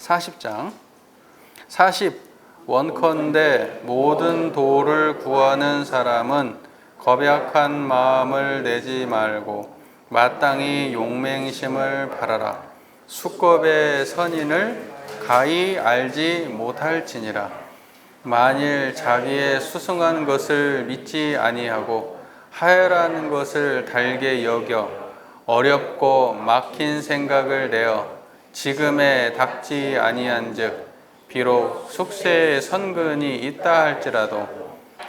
40장 40 원컨대 모든 도를 구하는 사람은 겁약한 마음을 내지 말고 마땅히 용맹심을 바라라. 수겁의 선인을 가히 알지 못할지니라. 만일 자기의 수승한 것을 믿지 아니하고 하열하는 것을 달게 여겨 어렵고 막힌 생각을 내어 지금에 닥지 아니한즉 비록 숙세의 선근이 있다 할지라도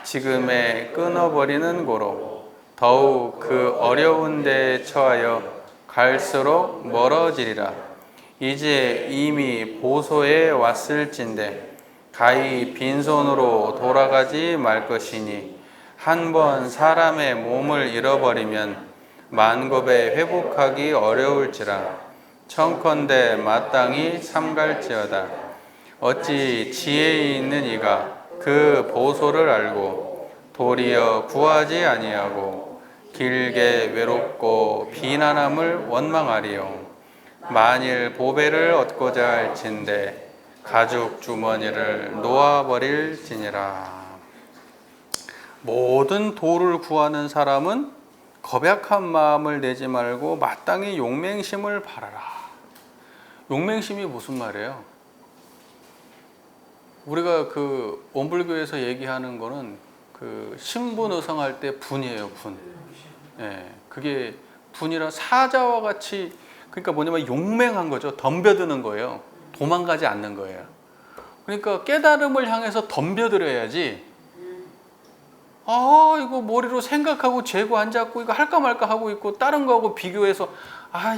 지금에 끊어버리는 고로 더욱 그 어려운 데에 처하여 갈수록 멀어지리라. 이제 이미 보소에 왔을진데 가히 빈손으로 돌아가지 말 것이니 한 번 사람의 몸을 잃어버리면 만곱에 회복하기 어려울지라. 청컨대 마땅히 삼갈지어다. 어찌 지혜 있는 이가 그 보소를 알고 도리어 구하지 아니하고 길게 외롭고 비난함을 원망하리요. 만일 보배를 얻고자 할진대 가죽 주머니를 놓아버릴지니라. 모든 도를 구하는 사람은 겁약한 마음을 내지 말고 마땅히 용맹심을 바라라. 용맹심이 무슨 말이에요? 우리가 그 원불교에서 얘기하는 거는 그 신분 의성할 때 분이에요, 분. 예, 그게 분이라 사자와 같이, 그러니까 뭐냐면 용맹한 거죠. 덤벼드는 거예요. 도망가지 않는 거예요. 그러니까 깨달음을 향해서 덤벼들어야지. 이거 머리로 생각하고 재고 안 잡고 이거 할까 말까 하고 있고 다른 거하고 비교해서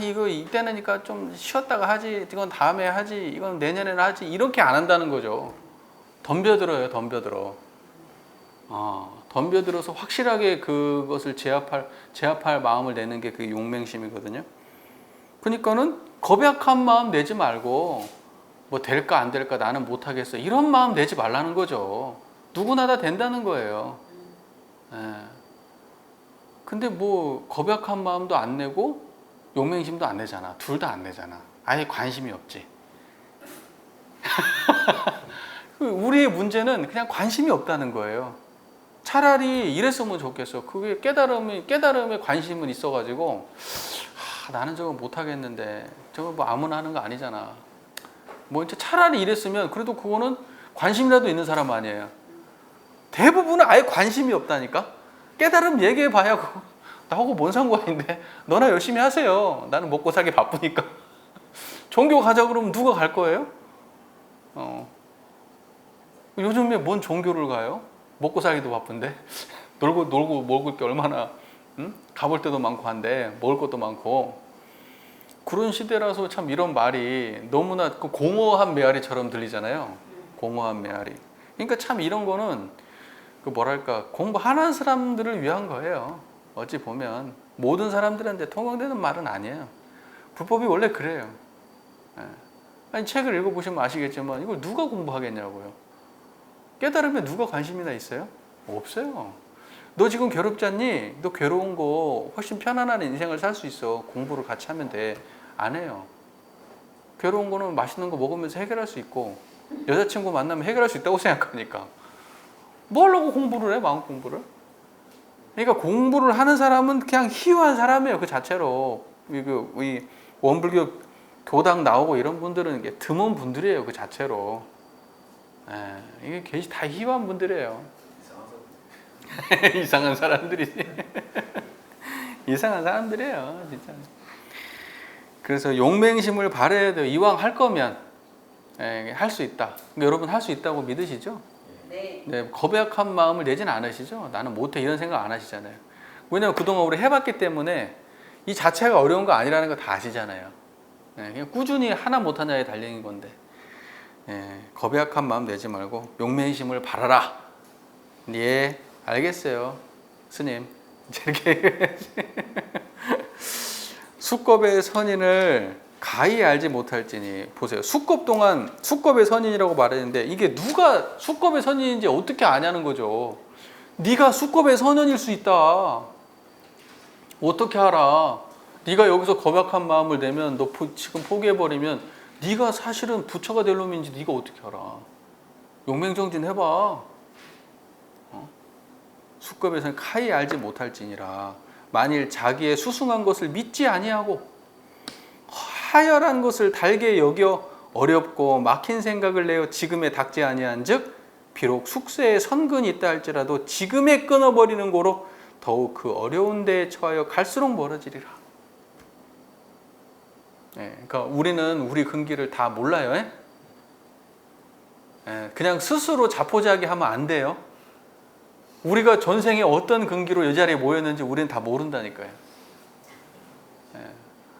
이거 이때니까 좀 쉬었다가 하지, 이건 다음에 하지, 이건 내년에는 하지, 이렇게 안 한다는 거죠. 덤벼들어요, 덤벼들어. 덤벼들어서 확실하게 그것을 제압할 마음을 내는 게 그 용맹심이거든요. 그러니까는 겁약한 마음 내지 말고 뭐 될까 안 될까 나는 못하겠어 이런 마음 내지 말라는 거죠. 누구나 다 된다는 거예요. 근데 뭐 겁약한 마음도 안 내고 용맹심도 안 내잖아. 둘 다 안 내잖아. 아예 관심이 없지. 우리의 문제는 그냥 관심이 없다는 거예요. 차라리 이랬으면 좋겠어. 그게 깨달음에 관심은 있어가지고 나는 저거 못하겠는데 저거 뭐 아무나 하는 거 아니잖아. 뭐 이제 차라리 이랬으면 그래도 그거는 관심이라도 있는 사람 아니에요. 대부분은 아예 관심이 없다니까. 깨달음 얘기해봐야 나하고 뭔 상관인데 너나 열심히 하세요. 나는 먹고 살기 바쁘니까. 종교 가자 그러면 누가 갈 거예요? 요즘에 뭔 종교를 가요? 먹고 살기도 바쁜데 놀고 먹을 게 얼마나 가볼 때도 많고 한데 먹을 것도 많고 그런 시대라서 참 이런 말이 너무나 공허한 메아리처럼 들리잖아요. 공허한 메아리. 그러니까 참 이런 거는 그 뭐랄까 공부하는 사람들을 위한 거예요. 어찌 보면 모든 사람들한테 통용되는 말은 아니에요. 불법이 원래 그래요. 아니 책을 읽어보시면 아시겠지만 이걸 누가 공부하겠냐고요. 깨달음에 누가 관심이나 있어요? 없어요. 너 지금 괴롭지 않니? 너 괴로운 거 훨씬 편안한 인생을 살 수 있어. 공부를 같이 하면 돼. 안 해요. 괴로운 거는 맛있는 거 먹으면서 해결할 수 있고 여자친구 만나면 해결할 수 있다고 생각하니까 뭐 하려고 공부를 해? 마음 공부를? 그러니까 공부를 하는 사람은 그냥 희유한 사람이에요. 그 자체로. 이 원불교 교당 나오고 이런 분들은 이게 드문 분들이에요. 그 자체로. 이게 다 희유한 분들이에요. 이상한 사람들이지. 이상한 사람들이에요, 진짜. 그래서 용맹심을 발휘해야 돼요. 이왕 할 거면 할 수 있다. 그러니까 여러분 할 수 있다고 믿으시죠? 네. 겁약한 마음을 내진 않으시죠? 나는 못해 이런 생각 안 하시잖아요. 왜냐면 그동안 우리 해봤기 때문에 이 자체가 어려운 거 아니라는 거 다 아시잖아요. 그냥 꾸준히 하나 못하냐에 달린 건데. 겁약한 마음 내지 말고 용맹심을 바라라. 예, 알겠어요, 스님. 이렇게 수겁의 선인을 가히 알지 못할지니. 보세요. 수겁 동안 수겁의 선인이라고 말했는데 이게 누가 수겁의 선인인지 어떻게 아냐는 거죠. 네가 수겁의 선인일 수 있다. 어떻게 알아? 네가 여기서 겁약한 마음을 내면 너 지금 포기해버리면 네가 사실은 부처가 될 놈인지 네가 어떻게 알아? 용맹정진 해봐. 수급에서는 카이 알지 못할지니라. 만일 자기의 수승한 것을 믿지 아니하고 하열한 것을 달게 여겨 어렵고 막힌 생각을 내어 지금에 닥지 아니한즉 비록 숙세에 선근이 있다 할지라도 지금에 끊어버리는 고로 더욱 그 어려운 데에 처하여 갈수록 멀어지리라. 그러니까 우리는 우리 근기를 다 몰라요. 그냥 스스로 자포자기 하면 안 돼요. 우리가 전생에 어떤 근기로 이 자리에 모였는지 우리는 다 모른다니까요.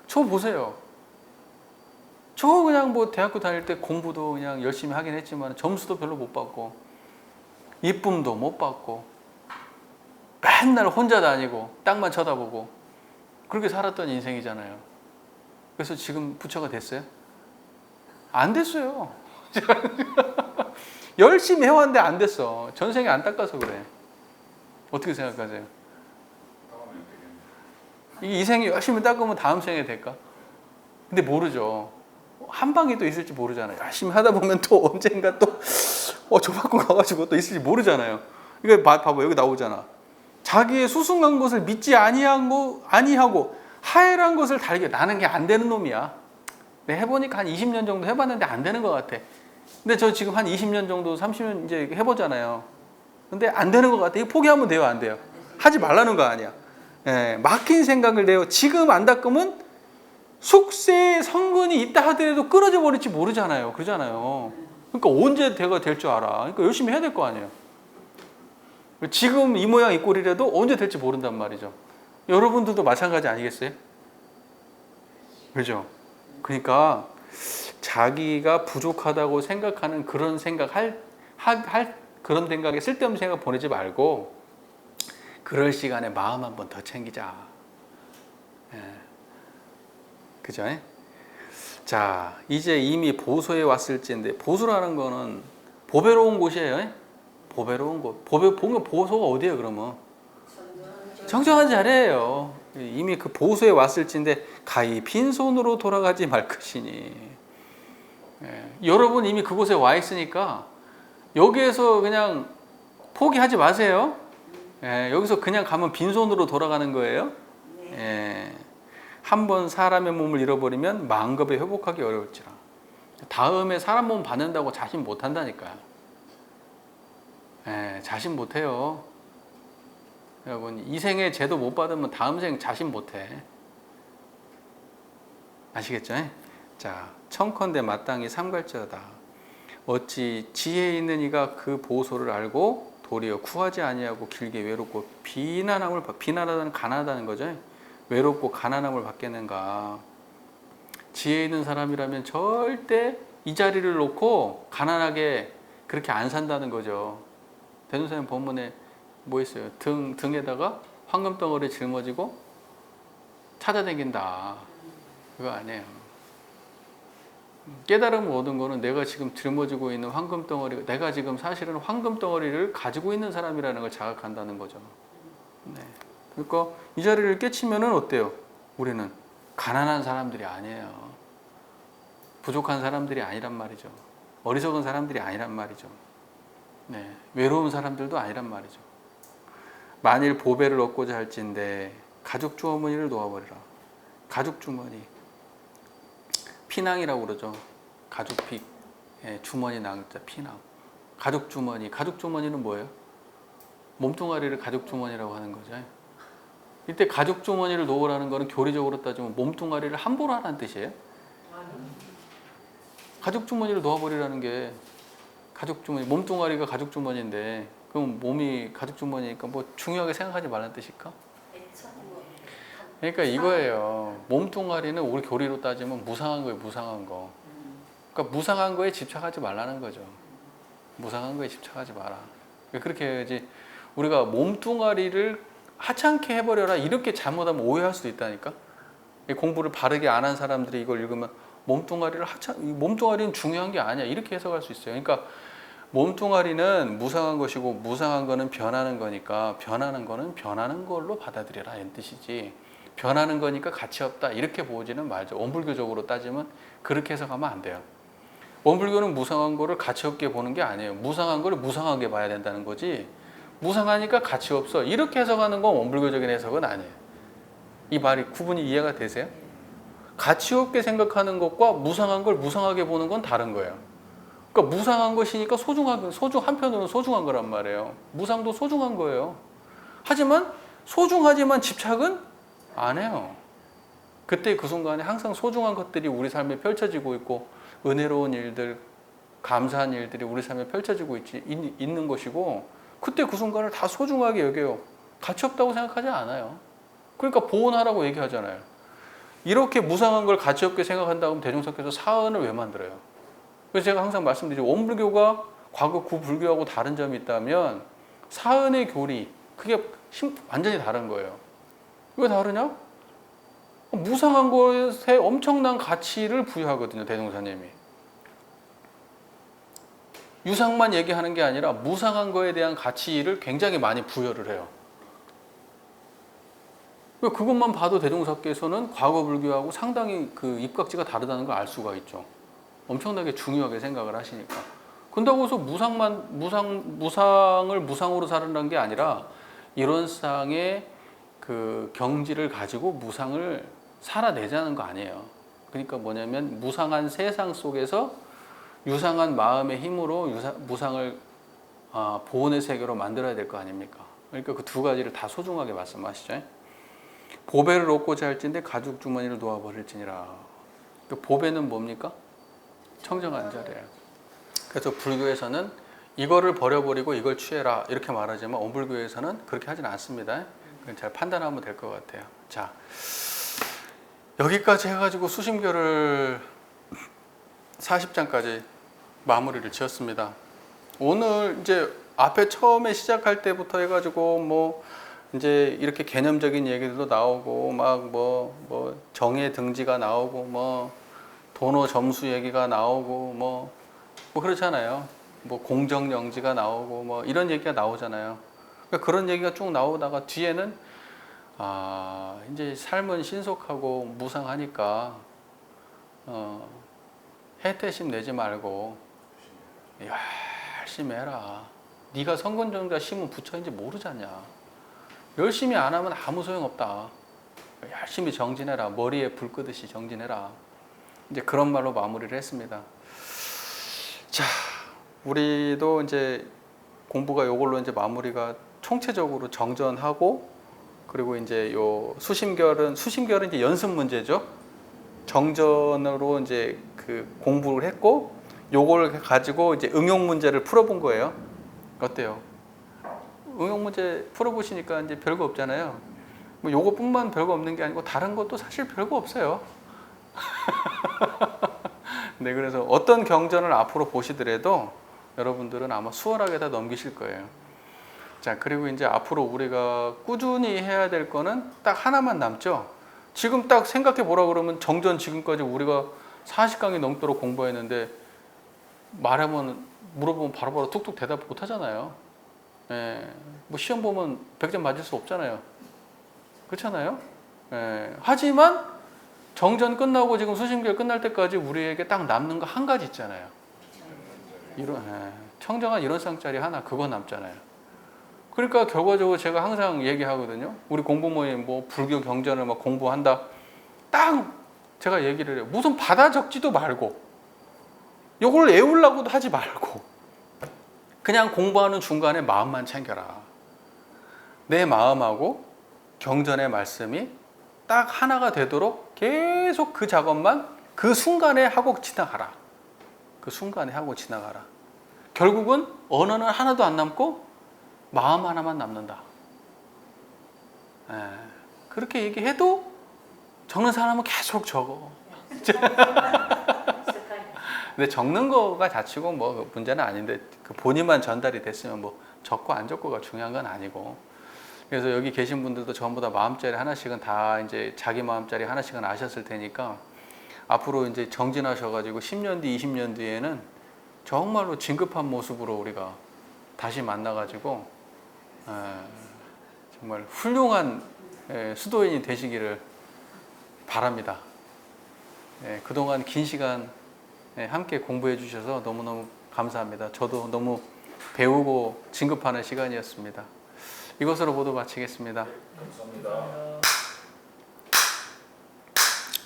저 보세요. 저 그냥 뭐 대학교 다닐 때 공부도 그냥 열심히 하긴 했지만 점수도 별로 못 받고 이쁨도 못 받고 맨날 혼자 다니고 땅만 쳐다보고 그렇게 살았던 인생이잖아요. 그래서 지금 부처가 됐어요? 안 됐어요. 열심히 해왔는데 안 됐어. 전생에 안 닦아서 그래. 어떻게 생각하세요? 이 생에 열심히 닦으면 다음 생에 될까? 근데 모르죠. 한 방이 또 있을지 모르잖아요. 열심히 하다 보면 또 언젠가 또 저 받고 가가지고 또 있을지 모르잖아요. 이거 봐봐, 여기 나오잖아. 자기의 수승한 것을 믿지 아니하고 하열한 것을 달게. 나는 게 안 되는 놈이야. 근데 해보니까 한 20년 정도 해봤는데 안 되는 것 같아. 근데 저 지금 한 20년 정도 30년 이제 해보잖아요. 근데 안 되는 것 같아. 이거 포기하면 돼요, 안 돼요? 하지 말라는 거 아니야. 막힌 생각을 내요. 지금 안 닦으면 숙세에 성근이 있다 하더라도 끊어져 버릴지 모르잖아요. 그러잖아요. 그러니까 언제 대가 될 줄 알아. 그러니까 열심히 해야 될 거 아니에요. 지금 이 모양 이 꼴이라도 언제 될지 모른단 말이죠. 여러분들도 마찬가지 아니겠어요? 그죠? 그러니까 자기가 부족하다고 생각하는 그런 생각 그런 생각에 쓸데없는 생각 보내지 말고 그럴 시간에 마음 한번 더 챙기자. 그죠? 자, 이제 이미 보소에 왔을지인데 보소라는 거는 보배로운 곳이에요. 보배로운 곳. 보소가 어디예요, 그러면? 정정한 자리예요. 이미 그 보소에 왔을지인데 가히 빈손으로 돌아가지 말 것이니. 여러분 이미 그곳에 와 있으니까 여기에서 그냥 포기하지 마세요. 여기서 그냥 가면 빈손으로 돌아가는 거예요. 한번 사람의 몸을 잃어버리면 만급에 회복하기 어려울지라. 다음에 사람 몸 받는다고 자신 못한다니까요. 자신 못해요. 여러분 이 생에 제도 못 받으면 다음 생 자신 못해. 아시겠죠? 자, 청컨대 마땅히 삼갈지어다. 어찌 지혜 있는 이가 그 보소를 알고 도리어 구하지 아니하고 길게 외롭고 비난하다는 가난하다는 거죠. 외롭고 가난함을 받겠는가. 지혜 있는 사람이라면 절대 이 자리를 놓고 가난하게 그렇게 안 산다는 거죠. 대전사님 본문에 뭐 있어요? 등에다가 황금 덩어리 짊어지고 찾아다닌다. 그거 아니에요. 깨달음을 얻은 거는 내가 지금 짊어지고 있는 황금 덩어리, 내가 지금 사실은 황금 덩어리를 가지고 있는 사람이라는 걸 자각한다는 거죠. 그러니까 이 자리를 깨치면은 어때요? 우리는 가난한 사람들이 아니에요. 부족한 사람들이 아니란 말이죠. 어리석은 사람들이 아니란 말이죠. 외로운 사람들도 아니란 말이죠. 만일 보배를 얻고자 할진대 가죽 주머니를 놓아버리라. 가죽 주머니, 피낭이라고 그러죠. 가죽피, 주머니 낭자 피낭. 가죽 주머니, 가죽 주머니는 뭐예요? 몸뚱아리를 가죽 주머니라고 하는 거죠. 이때 가죽 주머니를 놓으라는 거는 교리적으로 따지면 몸뚱아리를 함부로 하라는 뜻이에요. 가죽 주머니를 놓아버리라는 게 가죽 주머니, 몸뚱아리가 가죽 주머니인데 그럼 몸이 가죽 주머니니까 뭐 중요하게 생각하지 말라는 뜻일까? 그러니까 이거예요. 몸뚱아리는 우리 교리로 따지면 무상한 거예요, 무상한 거. 그러니까 무상한 거에 집착하지 말라는 거죠. 무상한 거에 집착하지 마라. 그렇게 해야지. 우리가 몸뚱아리를 하찮게 해버려라 이렇게 잘못하면 오해할 수도 있다니까. 공부를 바르게 안 한 사람들이 이걸 읽으면 몸뚱아리는 중요한 게 아니야 이렇게 해석할 수 있어요. 그러니까 몸뚱아리는 무상한 것이고 무상한 거는 변하는 거니까 변하는 거는 변하는 걸로 받아들여라 이런 뜻이지. 변하는 거니까 가치 없다 이렇게 보지는 말죠. 원불교적으로 따지면 그렇게 해석하면 안 돼요. 원불교는 무상한 거를 가치 없게 보는 게 아니에요. 무상한 거를 무상하게 봐야 된다는 거지, 무상하니까 가치 없어 이렇게 해석하는 건 원불교적인 해석은 아니에요. 이 말이 구분이 이해가 되세요? 가치 없게 생각하는 것과 무상한 걸 무상하게 보는 건 다른 거예요. 그러니까 무상한 것이니까 한편으로는 소중한 거란 말이에요. 무상도 소중한 거예요. 하지만 소중하지만 집착은 안 해요. 그때 그 순간에 항상 소중한 것들이 우리 삶에 펼쳐지고 있고 은혜로운 일들, 감사한 일들이 우리 삶에 펼쳐지고 있는 것이고, 그때 그 순간을 다 소중하게 여겨요. 가치 없다고 생각하지 않아요. 그러니까 보온하라고 얘기하잖아요. 이렇게 무상한 걸 가치 없게 생각한다면 대종사께서 사은을 왜 만들어요? 그래서 제가 항상 말씀드리죠. 원불교가 과거 구불교하고 다른 점이 있다면 사은의 교리, 그게 완전히 다른 거예요. 왜 다르냐? 무상한 것에 엄청난 가치를 부여하거든요, 대종사님이. 유상만 얘기하는 게 아니라 무상한 거에 대한 가치를 굉장히 많이 부여를 해요. 그것만 봐도 대종사께서는 과거 불교하고 상당히 그 입각지가 다르다는 걸 알 수가 있죠. 엄청나게 중요하게 생각을 하시니까. 그런다고 해서 무상을 무상으로 살아라는 게 아니라 이런 상의 그 경지를 가지고 무상을 살아내자는 거 아니에요. 그러니까 뭐냐면 무상한 세상 속에서 유상한 마음의 힘으로 무상을 보온의 세계로 만들어야 될 거 아닙니까? 그러니까 그 두 가지를 다 소중하게 말씀하시죠. 보배를 얻고자 할진대 가죽 주머니를 놓아버릴지니라. 보배는 뭡니까? 청정한 자리예요. 그래서 불교에서는 이거를 버려버리고 이걸 취해라 이렇게 말하지만 원불교에서는 그렇게 하지는 않습니다. 잘 판단하면 될 것 같아요. 자, 여기까지 해가지고 수심결을 40장까지 마무리를 지었습니다. 오늘 이제 앞에 처음에 시작할 때부터 해가지고 뭐 이제 이렇게 개념적인 얘기들도 나오고 막 뭐 정의 등지가 나오고 뭐 도노 점수 얘기가 나오고 뭐 그렇잖아요. 뭐 공정영지가 나오고 뭐 이런 얘기가 나오잖아요. 그러니까 그런 얘기가 쭉 나오다가 뒤에는 이제 삶은 신속하고 무상하니까 해태심 내지 말고 열심히 해라. 네가 성근정자 심은 부처인지 모르잖냐. 열심히 안 하면 아무 소용없다. 열심히 정진해라. 머리에 불 끄듯이 정진해라. 이제 그런 말로 마무리를 했습니다. 자, 우리도 이제 공부가 요걸로 이제 마무리가 총체적으로 정전하고, 그리고 이제 요 수심결은 이제 연습 문제죠. 정전으로 이제 그 공부를 했고, 요걸 가지고 이제 응용 문제를 풀어본 거예요. 어때요? 응용 문제 풀어보시니까 이제 별거 없잖아요. 뭐 요것뿐만 별거 없는 게 아니고 다른 것도 사실 별거 없어요. 네, 그래서 어떤 경전을 앞으로 보시더라도 여러분들은 아마 수월하게 다 넘기실 거예요. 자, 그리고 이제 앞으로 우리가 꾸준히 해야 될 거는 딱 하나만 남죠. 지금 딱 생각해 보라 그러면 정전 지금까지 우리가 40강이 넘도록 공부했는데 물어보면 바로바로 툭툭 대답 못 하잖아요. 예, 뭐 시험 보면 100점 맞을 수 없잖아요. 그렇잖아요. 예, 하지만 정전 끝나고 지금 수심결 끝날 때까지 우리에게 딱 남는 거 한 가지 있잖아요. 청정한 이런 쌍짜리 하나, 그거 남잖아요. 그러니까 결과적으로 제가 항상 얘기하거든요. 우리 공부 모임 뭐 불교 경전을 막 공부한다. 딱 제가 얘기를 해요. 무슨 받아 적지도 말고 요걸 외우려고도 하지 말고 그냥 공부하는 중간에 마음만 챙겨라. 내 마음하고 경전의 말씀이 딱 하나가 되도록 계속 그 작업만 그 순간에 하고 지나가라. 그 순간에 하고 지나가라. 결국은 언어는 하나도 안 남고 마음 하나만 남는다. 그렇게 얘기해도 적는 사람은 계속 적어. 근데 적는 거가 자치고 뭐 문제는 아닌데 그 본인만 전달이 됐으면 뭐 적고 안 적고가 중요한 건 아니고. 그래서 여기 계신 분들도 전부 다 마음자리 하나씩은 다 이제 자기 마음자리 하나씩은 아셨을 테니까 앞으로 이제 정진하셔가지고 10년 뒤, 20년 뒤에는 정말로 진급한 모습으로 우리가 다시 만나가지고 정말 훌륭한 수도인이 되시기를 바랍니다. 그동안 긴 시간 함께 공부해 주셔서 너무너무 감사합니다. 저도 너무 배우고 진급하는 시간이었습니다. 이것으로 모두 마치겠습니다. 감사합니다.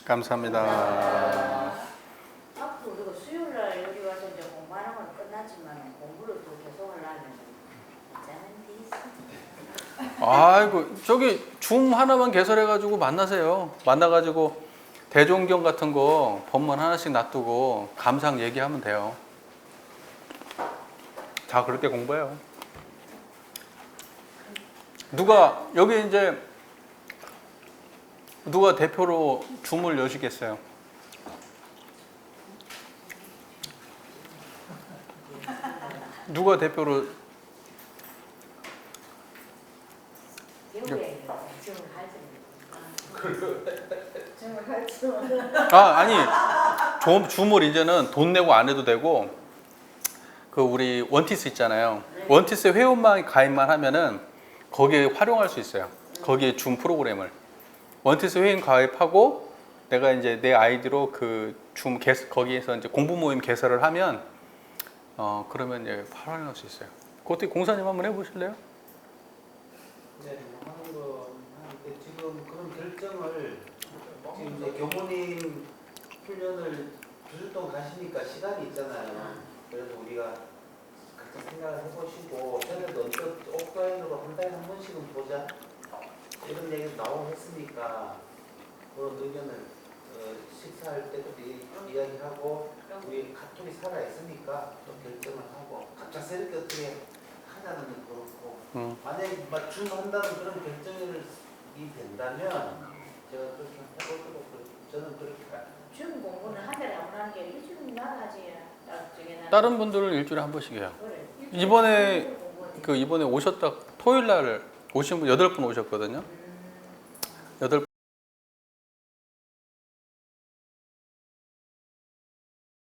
감사합니다. 앞으로 우리가 수요일날 여기 와서 이제 공부하는 건 끝났지만 공부를 또 계속 하려면 괜찮은 데 있어. 아이고 저기 줌 하나만 개설해가지고 만나세요. 만나가지고 대종경 같은 거 법문 하나씩 놔두고 감상 얘기하면 돼요. 다 그렇게 공부해요. 누가 여기 이제 누가 대표로 줌을 여시겠어요? 누가 대표로 배우야 이거 지금 할 줄. 아니 줌을 이제는 돈 내고 안 해도 되고 그 우리 원티스 있잖아요. 원티스 회원만 가입만 하면은 거기에 활용할 수 있어요. 거기에 줌 프로그램을 원티스 회원 가입하고 내가 이제 내 아이디로 그 줌 거기에서 이제 공부 모임 개설을 하면 그러면 이제 활용할 수 있어요. 그것도 공사님 한번 해보실래요? 네, 하는 거 하는데 지금 그런 결정을 지금 이제 교모님 훈련을 2주 동안 가시니까 시간이 있잖아요. 그래서 우리가 각자 생각을 해보시고 전에도 언뜻 오프라인으로 한 달에 한 번씩은 보자 이런 얘기도 나오고 했으니까 그런 의견을 식사할 때도 이야기하고 우리 카톡이 살아있으니까 또 결정을 하고 갑작스럽게 어떻게 하자는 건 그렇고 만약에 맞춤한다는 그런 결정이 된다면 제가 그렇게 해보도록 저는 그렇게 줌 공부는 한 달에 한 번 하는 게 일주일마다 하지. 딱 정해놔. 다른 분들은 일주일에 한 번씩 해요. 그래. 이번에 공부하지. 이번에 오셨다 토요일 날 오신 분 8분 오셨거든요. 8분